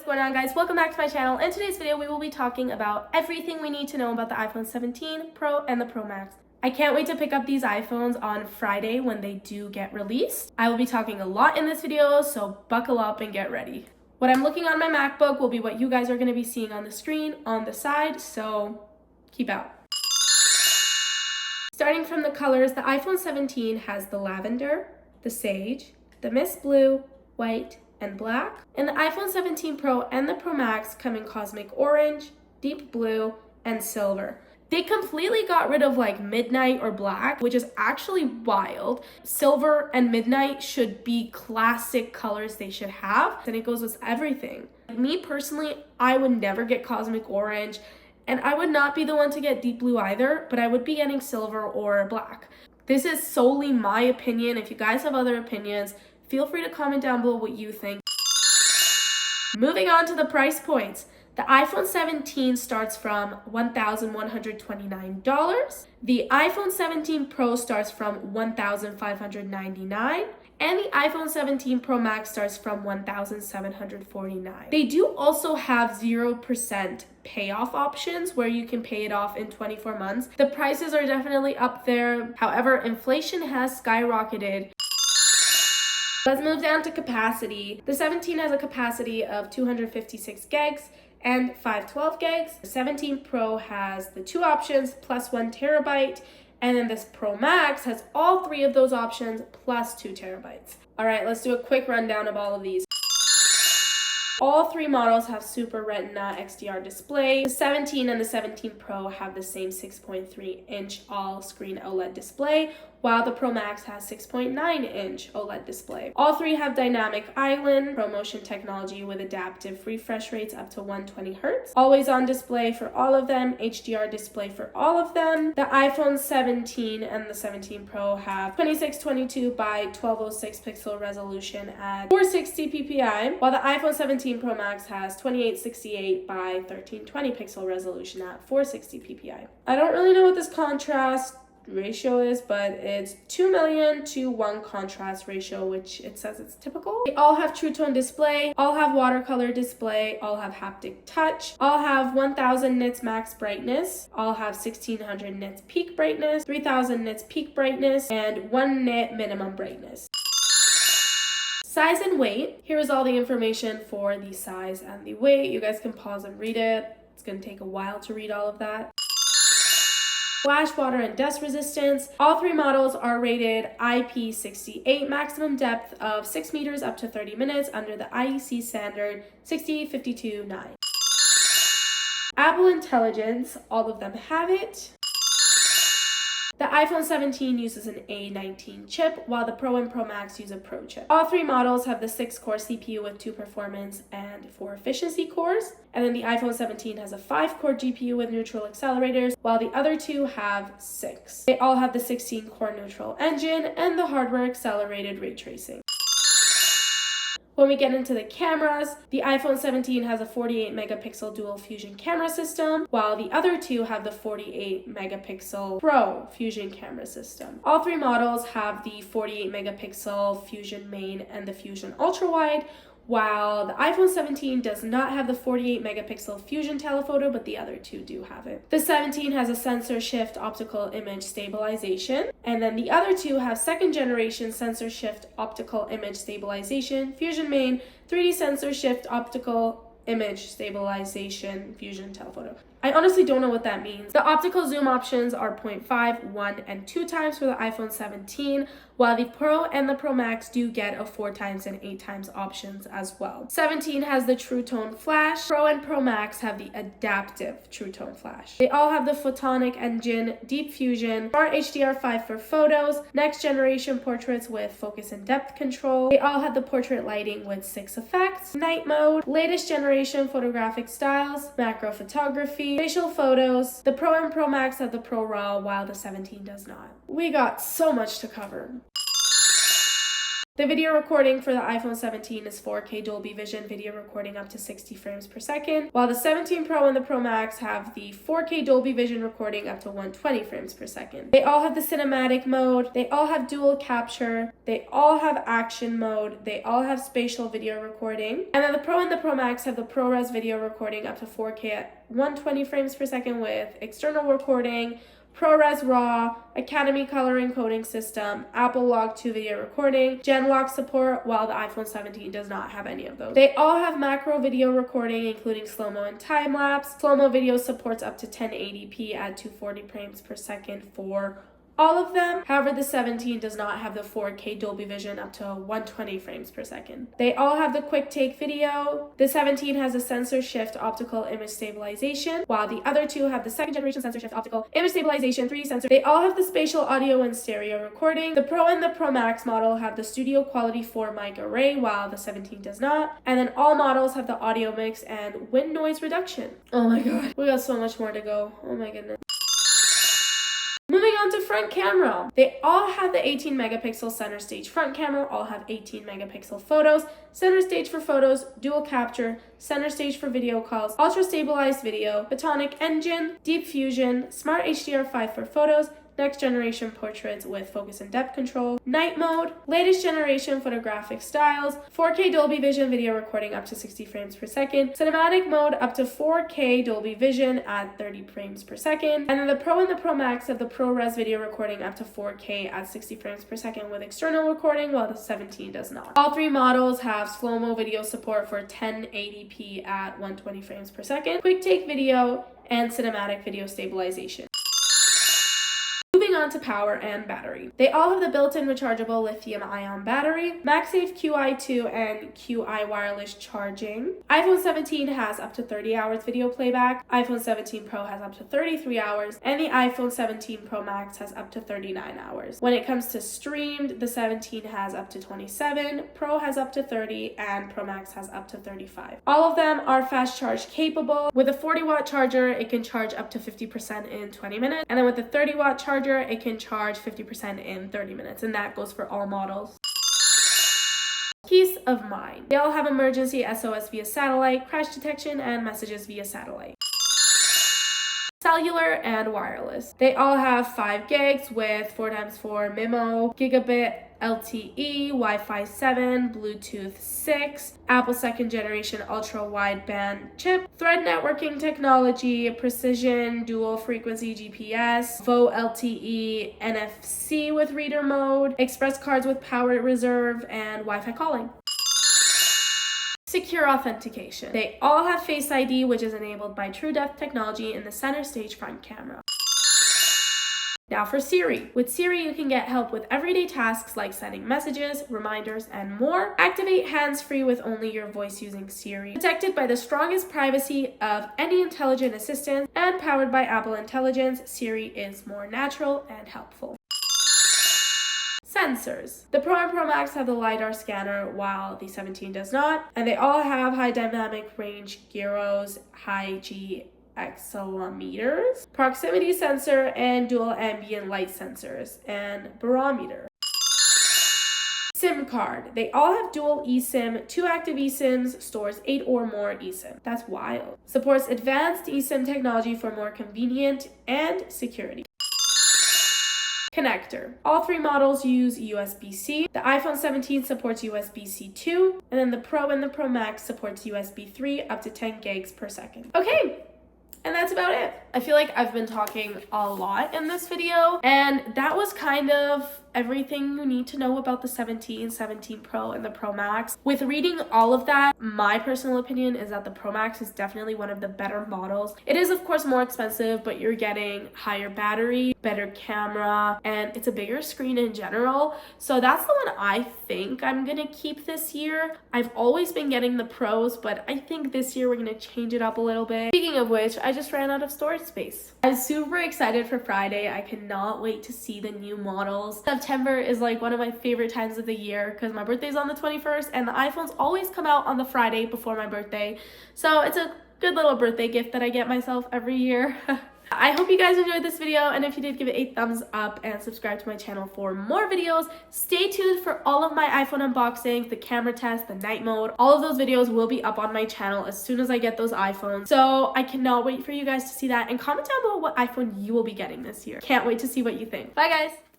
What's going on, guys? Welcome back to my channel. In today's video, we will be talking about everything we need to know about the iPhone 17 Pro and the Pro Max. I can't wait to pick up these iPhones on Friday when they do get released. I will be talking a lot in this video, so buckle up and get ready. What I'm looking on my MacBook will be what you guys are going to be seeing on the screen on the side, so keep out. Starting from the colors, the iPhone 17 has the lavender, the sage, the mist blue, white, and black. And the iPhone 17 Pro and the Pro Max come in cosmic orange, deep blue, and silver. They completely got rid of like midnight or black, which is actually wild. Silver and midnight should be classic colors they should have, and it goes with everything. Me personally, I would never get cosmic orange, and I would not be the one to get deep blue either, but I would be getting silver or black. This is solely my opinion. If you guys have other opinions, feel free to comment down below what you think. Moving on to the price points. The iPhone 17 starts from $1,129. The iPhone 17 Pro starts from $1,599. And the iPhone 17 Pro Max starts from $1,749. They do also have 0% payoff options where you can pay it off in 24 months. The prices are definitely up there. However, inflation has skyrocketed. Let's move down to capacity. The 17 has a capacity of 256 gigs and 512 gigs. The 17 Pro has the two options plus 1 terabyte, and then this Pro Max has all three of those options plus 2 terabytes. All right, let's do a quick rundown of all of these. All three models have Super Retina XDR display. The 17 and the 17 Pro have the same 6.3-inch all-screen OLED display, while the Pro Max has 6.9-inch OLED display. All three have dynamic island, ProMotion technology with adaptive refresh rates up to 120 Hz. Always on display for all of them, HDR display for all of them. The iPhone 17 and the 17 Pro have 2622 by 1206 pixel resolution at 460 ppi, while the iPhone 17 Pro Max has 2868 by 1320 pixel resolution at 460 ppi. I don't really know what this contrast ratio is, but it's 2 million to 1 contrast ratio, which it says it's typical. They all have True Tone display, all have watercolor display, all have haptic touch, all have 1000 nits max brightness, all have 1600 nits peak brightness, 3000 nits peak brightness, and 1 nit minimum brightness. Size and weight. Here is all the information for the size and the weight. You guys can pause and read it. It's going to take a while to read all of that. Flash, water, and dust resistance. All three models are rated IP68, maximum depth of 6 meters up to 30 minutes under the IEC standard 60529. Apple Intelligence, all of them have it. The iPhone 17 uses an A19 chip, while the Pro and Pro Max use a Pro chip. All three models have the 6-core CPU with 2 performance and 4 efficiency cores. And then the iPhone 17 has a 5-core GPU with neutral accelerators, while the other two have 6. They all have the 16-core neutral engine and the hardware accelerated ray tracing. When we get into the cameras, the iPhone 17 has a 48 megapixel dual fusion camera system, while the other two have the 48 megapixel Pro fusion camera system. All three models have the 48 megapixel fusion main and the fusion ultra wide, while the iPhone 17 does not have the 48 megapixel fusion telephoto, but the other two do have it. The 17 has a sensor shift optical image stabilization, and then the other two have second generation sensor shift optical image stabilization, fusion main, 3D sensor shift optical image stabilization, fusion telephoto. I honestly don't know what that means. The optical zoom options are 0.5, 1, and 2 times for the iPhone 17, while the Pro and the Pro Max do get a 4 times and 8 times options as well. 17 has the True Tone flash. Pro and Pro Max have the adaptive True Tone flash. They all have the photonic engine, deep fusion, Smart HDR5 for photos, next generation portraits with focus and depth control. They all have the portrait lighting with 6 effects, night mode, latest generation photographic styles, macro photography, facial photos. The Pro and Pro Max have the Pro RAW, while the 17 does not. We got so much to cover. The video recording for the iPhone 17 is 4K Dolby Vision video recording up to 60 frames per second, while the 17 Pro and the Pro Max have the 4K Dolby Vision recording up to 120 frames per second. They all have the cinematic mode, they all have dual capture, they all have action mode, they all have spatial video recording, and then the Pro and the Pro Max have the ProRes video recording up to 4K at 120 frames per second with external recording, ProRes RAW, Academy color encoding system, Apple Log 2 video recording, Genlock support, while the iPhone 17 does not have any of those. They all have macro video recording, including slow-mo and time-lapse. Slow-mo video supports up to 1080p at 240 frames per second for all of them. However, the 17 does not have the 4K Dolby Vision up to 120 frames per second. They all have the quick take video. The 17 has a sensor shift optical image stabilization, while the other two have the second generation sensor shift optical image stabilization 3D sensor. They all have the spatial audio and stereo recording. The Pro and the Pro Max model have the studio quality 4 mic array, while the 17 does not. And then all models have the audio mix and wind noise reduction. Oh my god, we got so much more to go. Oh my goodness. Moving on to front camera. They all have the 18 megapixel center stage front camera, all have 18 megapixel photos, center stage for photos, dual capture, center stage for video calls, ultra stabilized video, photonic engine, deep fusion, smart HDR5 for photos, next generation portraits with focus and depth control, night mode, latest generation photographic styles, 4K Dolby Vision video recording up to 60 frames per second, cinematic mode up to 4K Dolby Vision at 30 frames per second, and then the Pro and the Pro Max have the ProRes video recording up to 4K at 60 frames per second with external recording, while the 17 does not. All three models have slow-mo video support for 1080p at 120 frames per second, quick take video, and cinematic video stabilization. Moving on to power and battery. They all have the built-in rechargeable lithium-ion battery, MagSafe QI2 and QI wireless charging. iPhone 17 has up to 30 hours video playback, iPhone 17 Pro has up to 33 hours, and the iPhone 17 Pro Max has up to 39 hours. When it comes to streamed, the 17 has up to 27, Pro has up to 30, and Pro Max has up to 35. All of them are fast charge capable. With a 40-watt charger, it can charge up to 50% in 20 minutes, and then with a 30-watt charger, it can charge 50% in 30 minutes, and that goes for all models. Peace of mind. They all have emergency SOS via satellite, crash detection, and messages via satellite. Cellular and wireless. They all have 5 gigs with 4x4 MIMO, gigabit LTE, Wi-Fi 7, Bluetooth 6, Apple second generation ultra wideband chip, thread networking technology, precision dual frequency GPS, VO LTE, NFC with reader mode, express cards with power reserve, and Wi-Fi calling. Secure authentication. They all have Face ID, which is enabled by TrueDepth technology in the center stage front camera. Now for Siri. With Siri, you can get help with everyday tasks like sending messages, reminders, and more. Activate hands-free with only your voice using Siri. Protected by the strongest privacy of any intelligent assistant and powered by Apple Intelligence, Siri is more natural and helpful. Sensors. The Pro and Pro Max have the LiDAR scanner while the 17 does not, and they all have high dynamic range gyros, high G accelerometers, proximity sensor, and dual ambient light sensors, and barometer. SIM card. They all have dual eSIM, 2 active eSIMs, stores 8 or more eSIM. That's wild. Supports advanced eSIM technology for more convenient and security. Connector. All 3 models use USB-C. The iPhone 17 supports USB-C 2, and then the Pro and the Pro Max supports USB 3 up to 10 gigs per second. Okay. And that's about it. I feel like I've been talking a lot in this video, and that was kind of everything you need to know about the 17, 17 Pro, and the Pro Max. With reading all of that, my personal opinion is that the Pro Max is definitely one of the better models. It is, of course, more expensive, but you're getting higher battery, better camera, and it's a bigger screen in general. So that's the one I think I'm gonna keep this year. I've always been getting the Pros, but I think this year we're gonna change it up a little bit. Speaking of which, I just ran out of storage space. I'm super excited for Friday. I cannot wait to see the new models. September is like one of my favorite times of the year because my birthday's on the 21st and the iPhones always come out on the Friday before my birthday. So it's a good little birthday gift that I get myself every year. I hope you guys enjoyed this video, and if you did, give it a thumbs up and subscribe to my channel for more videos. Stay tuned for all of my iPhone unboxings, the camera test, the night mode. All of those videos will be up on my channel as soon as I get those iPhones. So I cannot wait for you guys to see that, and comment down below what iPhone you will be getting this year. Can't wait to see what you think. Bye guys!